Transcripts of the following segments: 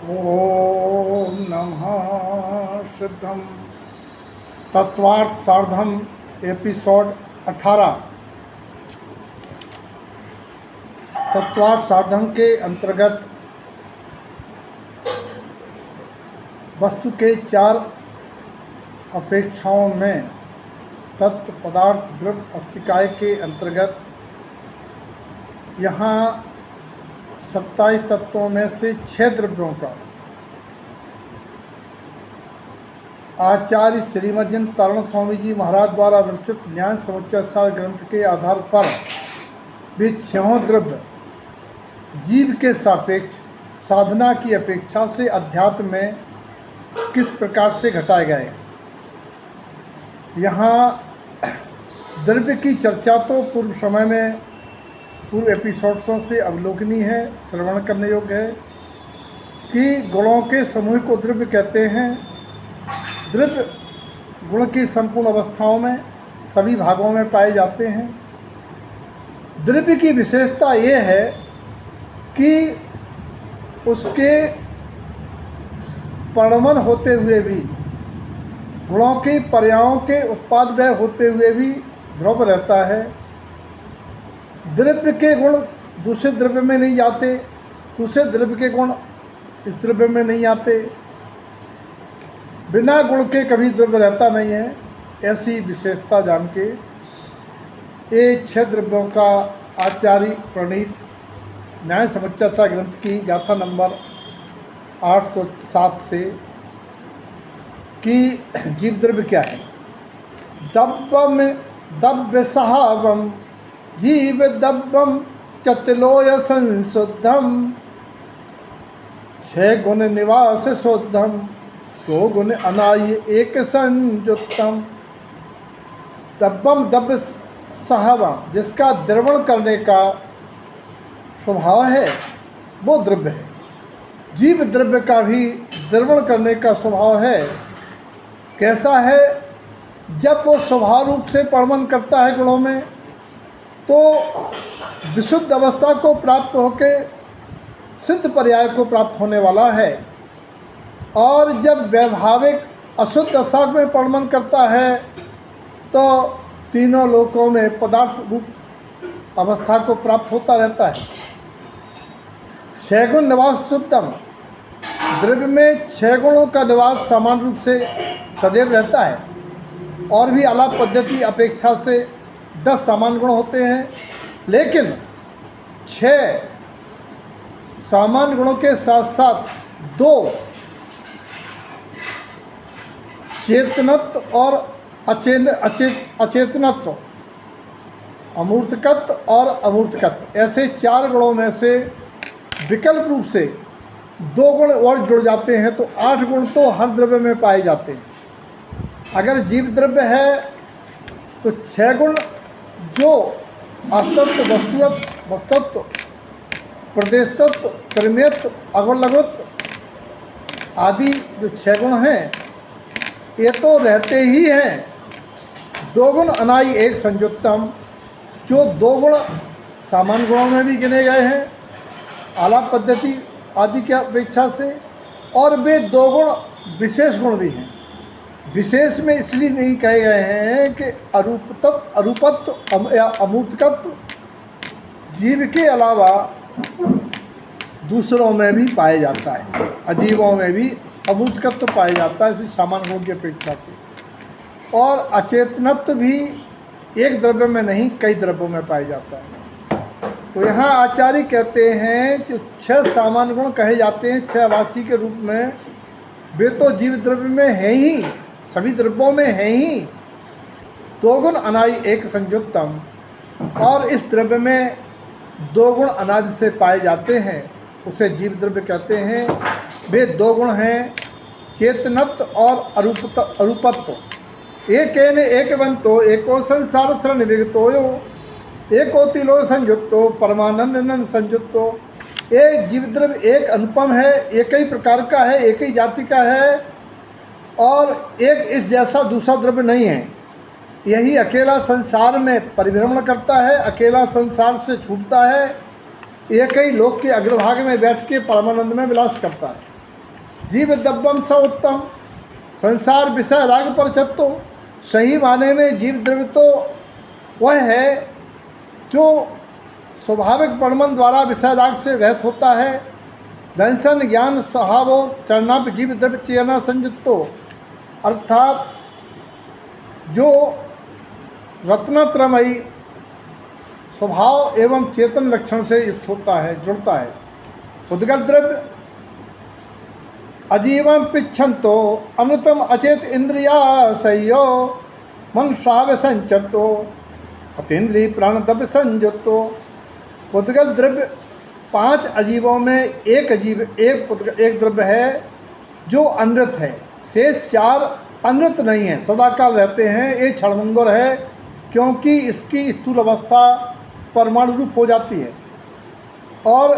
ओम नमः सिद्धम तत्वार्थ सार्धम एपिसोड 18। तत्वार्थ सार्धम के अंतर्गत वस्तु के चार अपेक्षाओं में तत्व पदार्थ द्रव्य अस्तिकाय के अंतर्गत यहाँ 27 तत्वों में से 6 द्रव्यों का आचार्य श्रीमद् तरण स्वामी जी महाराज द्वारा विरचित न्याय समुच्चय सार ग्रंथ के आधार पर भी 6 द्रव्य जीव के सापेक्ष साधना की अपेक्षा से अध्यात्म में किस प्रकार से घटाए गए। यहाँ द्रव्य की चर्चा तो पूर्व समय में पूर्व एपिसोड्सों से अवलोकनीय है, श्रवण करने योग्य है कि गुणों के समूह को द्रव्य कहते हैं। द्रव्य गुण की संपूर्ण अवस्थाओं में सभी भागों में पाए जाते हैं। द्रव्य की विशेषता ये है कि उसके परिणमन होते हुए भी गुणों के पर्यायों के उत्पाद व्यय होते हुए भी ध्रुव रहता है। द्रव्य के गुण दूसरे द्रव्य में नहीं जाते, दूसरे द्रव्य के गुण इस द्रव्य में नहीं आते, बिना गुण के कभी द्रव्य रहता नहीं है। ऐसी विशेषता जान के ये 6 द्रव्यों का आचार्य प्रणीत न्याय समुच्चय सार ग्रंथ की गाथा नंबर 807 से कि जीव द्रव्य क्या है। दब्बम दब्य सहावम जीव दब्बम चतलोय संशुद्धम 6 गुण निवास शोद्धम 2 गुण अनाय एक संयुक्तम। दब्बम दब्य सहावम जिसका द्रवण करने का स्वभाव है वो द्रव्य है। जीव द्रव्य का भी द्रवण करने का स्वभाव है। कैसा है? जब वो स्वभाव रूप से परिणमन करता है गुणों में तो विशुद्ध अवस्था को प्राप्त होके सिद्ध पर्याय को प्राप्त होने वाला है। और जब वैभाविक अशुद्ध दशा में परिणमन करता है तो तीनों लोकों में पदार्थ रूप अवस्था को प्राप्त होता रहता है। 6 गुण निवास शुद्धम द्रव्य में 6 गुणों का निवास समान रूप से सदैव रहता है। और भी अलग पद्धति अपेक्षा से 10 सामान्य गुण होते हैं, लेकिन 6 सामान्य गुणों के साथ साथ 2 चेतनत्व और अचेतनत्व, अमूर्तकत्व और अमूर्तकत्व, ऐसे 4 गुणों में से विकल्प रूप से 2 गुण और जुड़ जाते हैं तो 8 गुण तो हर द्रव्य में पाए जाते हैं। अगर जीव द्रव्य है तो 6 गुण जो असत्व वस्तुत्व प्रदेशत्व कर्मेत्व अगुण आदि जो 6 गुण हैं ये तो रहते ही हैं। 2 गुण अनाई एक संयुक्तम जो 2 गुण सामान्य गुणों में भी गिने गए हैं आलाप पद्धति आदि की अपेक्षा से, और वे 2 गुण विशेष गुण भी हैं। विशेष में इसलिए नहीं कहे गए हैं कि अरूपत्व या अमूर्तकत्व जीव के अलावा दूसरों में भी पाया जाता है, अजीवों में भी अमूर्तकत्व पाया जाता है इसी सामान्य गुण की अपेक्षा से। और अचेतनत्व भी एक द्रव्य में नहीं कई द्रव्यों में पाया जाता है। तो यहाँ आचार्य कहते हैं कि 6 सामान्य गुण कहे जाते हैं 6 आवासी के रूप में, वे तो जीव द्रव्य में है ही, सभी द्रव्यों में है ही। 2 गुण अनादि एक संयुक्तम, और इस द्रव्य में 2 गुण अनादि से पाए जाते हैं, उसे जीव द्रव्य कहते हैं। वे 2 गुण हैं चेतनत्व और अरूपत्व। एक एकवंतो एको संसार शरण विगतोयो एको तिलो संयुक्तो परमानंद संयुक्तो। एक जीव द्रव्य एक अनुपम है, एक ही प्रकार का है, एक ही जाति का है, और एक इस जैसा दूसरा द्रव्य नहीं है। यही अकेला संसार में परिभ्रमण करता है, अकेला संसार से छूटता है, एक ही लोक के अग्रभाग में बैठ के परमानंद में विलास करता है। जीव दब्बम स उत्तम, संसार विषय राग पर चत्तो। सही माने में जीव द्रव्य तो वह है जो स्वाभाविक परमन द्वारा विषय राग से रहित होता है। दंशन ज्ञान स्वभावो चरणाप जीव द्रव्य चेना संयुक्तो, अर्थात जो रत्नत्रमयी स्वभाव एवं चेतन लक्षण से युक्त होता है, जुड़ता है। उद्गत द्रव्य अजीवम पिच्छन्तो अमृतम अचेत इंद्रिया संयो मन श्राव संचतो अतीन्द्रिय प्राण द्रव्य संयुक्तो। उद्गत द्रव्य 5 अजीवों में एक अजीव एक द्रव्य है जो अनृत है। शेष 4 अनृत नहीं है, सदाकाल रहते हैं। ये क्षणभंगुर है क्योंकि इसकी स्थूल अवस्था परमाणु रूप हो जाती है। और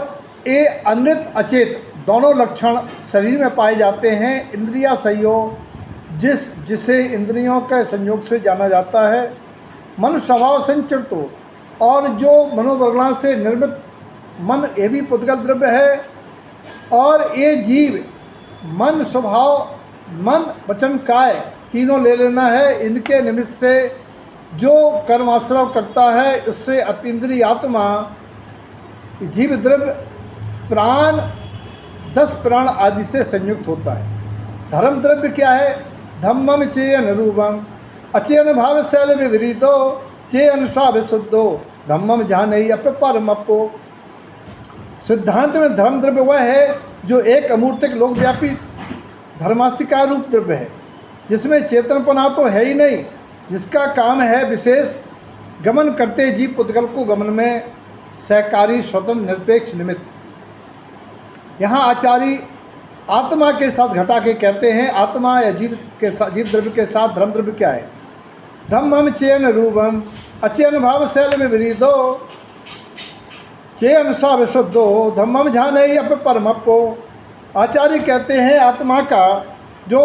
ये अनृत अचेत दोनों लक्षण शरीर में पाए जाते हैं। इंद्रिया संयोग जिसे इंद्रियों के संयोग से जाना जाता है। मन स्वभाव संचरतो, और जो मनोबगला से निर्मित मन ये भी पुद्गल द्रव्य है। और ये जीव मन स्वभाव मन वचन काय तीनों ले लेना है। इनके निमित्त से जो कर्माश्रव करता है उससे अतीन्द्रिय आत्मा जीव द्रव्य प्राण 10 प्राण आदि से संयुक्त होता है। धर्म द्रव्य क्या है? धम्मम चेयन रूपम अचेयन भाव शैल विवरीतो चेयन स्वाभ शुद्धो धम्मम जहाँ नहीं अप परम अपो। सिद्धांत में धर्म द्रव्य वह है जो एक अमूर्तिक लोकव्यापी धर्मास्तिका रूप द्रव्य है, जिसमें चेतनपना तो है ही नहीं, जिसका काम है विशेष गमन करते जीव पुद्गल को गमन में सहकारी स्वतंत्र निरपेक्ष निमित्त। यहाँ आचार्य आत्मा के साथ घटा के कहते हैं आत्मा या जीव द्रव्य के साथ धर्म द्रव्य क्या है? धम्मम चेन रूपम अचेन भाव शैल में विरीदो चेन स्वाभ शुद्धो धम्मम झान अप परमपो। आचार्य कहते हैं आत्मा का जो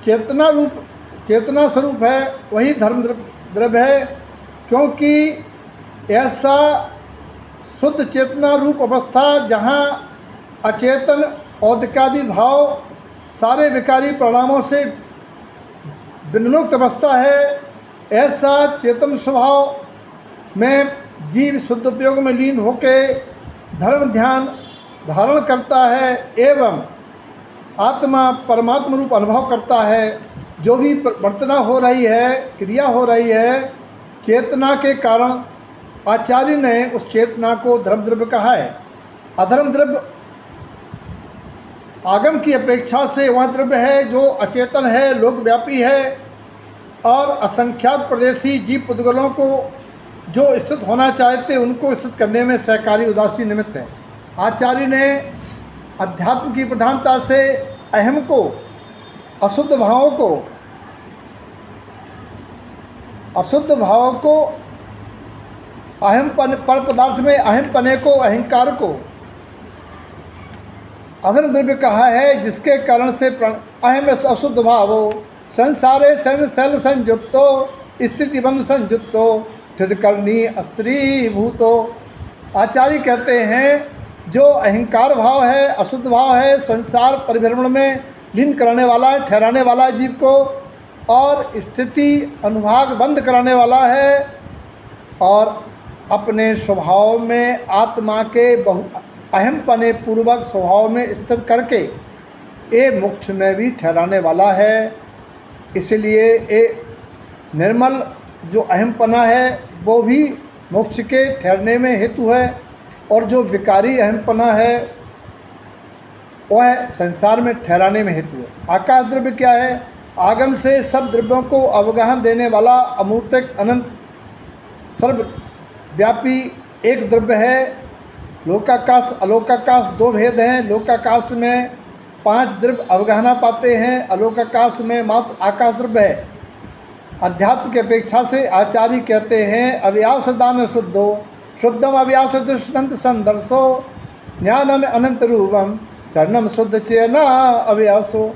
चेतना स्वरूप है वही धर्म द्रव्य है, क्योंकि ऐसा शुद्ध चेतना रूप अवस्था जहाँ अचेतन औदिकादि भाव सारे विकारी परिणामों से विन्मुक्त अवस्था है, ऐसा चेतन स्वभाव में जीव शुद्ध उपयोग में लीन होके धर्म ध्यान धारण करता है एवं आत्मा परमात्मा रूप अनुभव करता है। जो भी वर्तना हो रही है, क्रिया हो रही है, चेतना के कारण आचार्य ने उस चेतना को धर्म द्रव्य कहा है। अधर्म द्रव्य आगम की अपेक्षा से वह द्रव्य है जो अचेतन है, लोकव्यापी है और असंख्यात प्रदेशी जीव पुद्गलों को जो स्थित होना चाहते उनको स्थित करने में सहकारी उदासी निमित्त है। आचार्य ने अध्यात्म की प्रधानता से अहम को, अशुद्ध भावों को अहम पर पदार्थ में अहम पने को, अहंकार को अधर्म द्रव्य कहा है, जिसके कारण से अहम अशुद्ध भावो संसारे शरण शैल संयुक्तो स्थिति बंध संयुक्तो ठिदकर्णी स्त्री भूतो। आचार्य कहते हैं जो अहंकार भाव है, अशुद्ध भाव है, संसार परिभ्रमण में लीन कराने वाला है, ठहराने वाला है जीव को, और स्थिति अनुभाग बंद कराने वाला है, और अपने स्वभाव में आत्मा के अहम पने पूर्वक स्वभाव में स्थित करके ये मोक्ष में भी ठहराने वाला है। इसलिए ये निर्मल जो अहम पना है वो भी मोक्ष के ठहरने में हेतु है, और जो विकारी अहम पना है वह संसार में ठहराने में हेतु है। आकाश द्रव्य क्या है? आगम से सब द्रव्यों को अवगाहन देने वाला अमूर्तिक अनंत सर्वव्यापी एक द्रव्य है। लोकाकाश अलोकाकाश 2 भेद हैं। लोकाकाश में 5 द्रव्य अवगाहना पाते हैं, अलोकाकाश में मात्र आकाश द्रव्य है। अध्यात्म की अपेक्षा से आचार्य कहते हैं अव्यास दान शुद्धो शुद्धम अव्यास दृष्टंत संदर्शो ज्ञानम अनंत रूपम चरणम शुद्ध चेना अव्यासो।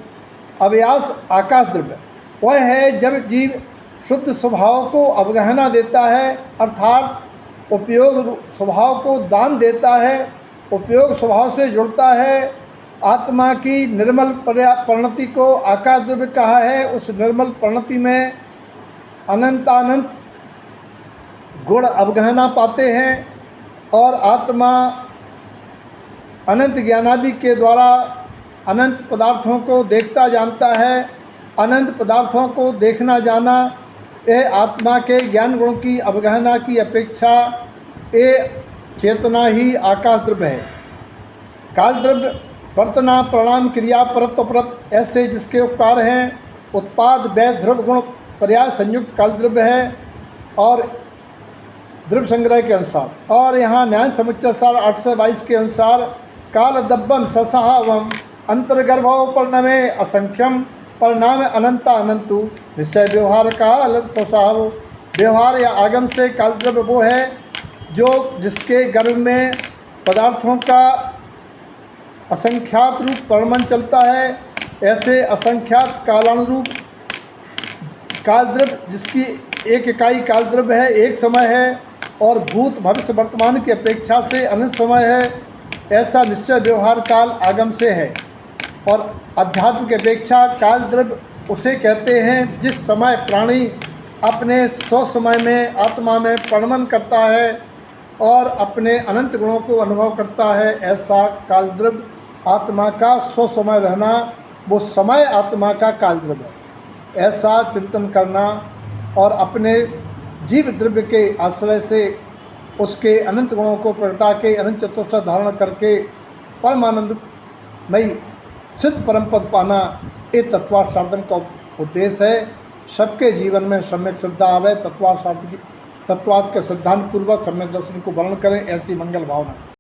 अव्यास आकाश द्रव्य वह है जब जीव शुद्ध स्वभाव को अवगाहना देता है, अर्थात उपयोग स्वभाव को दान देता है, उपयोग स्वभाव से जुड़ता है आत्मा की निर्मल परिणति को आकाश द्रव्य कहा है। उस निर्मल परिणति में अनंत गुण अवगहना पाते हैं और आत्मा अनंत ज्ञानादि के द्वारा अनंत पदार्थों को देखता जानता है। अनंत पदार्थों को देखना जाना यह आत्मा के ज्ञान गुण की अवगहना की अपेक्षा ये चेतना ही आकाश द्रव्य है। काल द्रव्य वर्तना प्रणाम क्रिया परत अपरत ऐसे जिसके उपकार हैं। उत्पाद व्यय ध्रुव गुण पर्याय संयुक्त काल द्रव्य है और द्रव्य संग्रह के अनुसार। और यहाँ न्याय समुच्चय सार 822 के अनुसार काल दब्बम ससहावम अंतर्गर्भोपरणमे असंख्यम परिणाम अनंता अनंतु निश्चय व्यवहार काल ससहाव। व्यवहार या आगम से काल द्रव्य वो है जो जिसके गर्भ में पदार्थों का असंख्यात रूप परिणमन चलता है। ऐसे असंख्यात कालानुरूप काल द्रव्य जिसकी एक इकाई काल द्रव्य है, एक समय है और भूत भविष्य वर्तमान की अपेक्षा से अनंत समय है। ऐसा निश्चय व्यवहार काल आगम से है। और अध्यात्म की अपेक्षा काल द्रव्य उसे कहते हैं जिस समय प्राणी अपने स्व समय में आत्मा में परिणमन करता है और अपने अनंत गुणों को अनुभव करता है। ऐसा काल द्रव्य आत्मा का स्व समय रहना, वो समय आत्मा का काल द्रव्य है। ऐसा चिंतन करना और अपने जीव द्रव्य के आश्रय से उसके अनंत गुणों को प्रगटा के अनंत चतुष्टय धारण करके परमानंदमयी सिद्ध परम पद पाना, ये तत्वार्थ साधन का उद्देश्य है। सबके जीवन में सम्यक श्रद्धा आवे, तत्वार्थ के सिद्धांत पूर्वक सम्यक दर्शन को वर्णन करें, ऐसी मंगल भावना।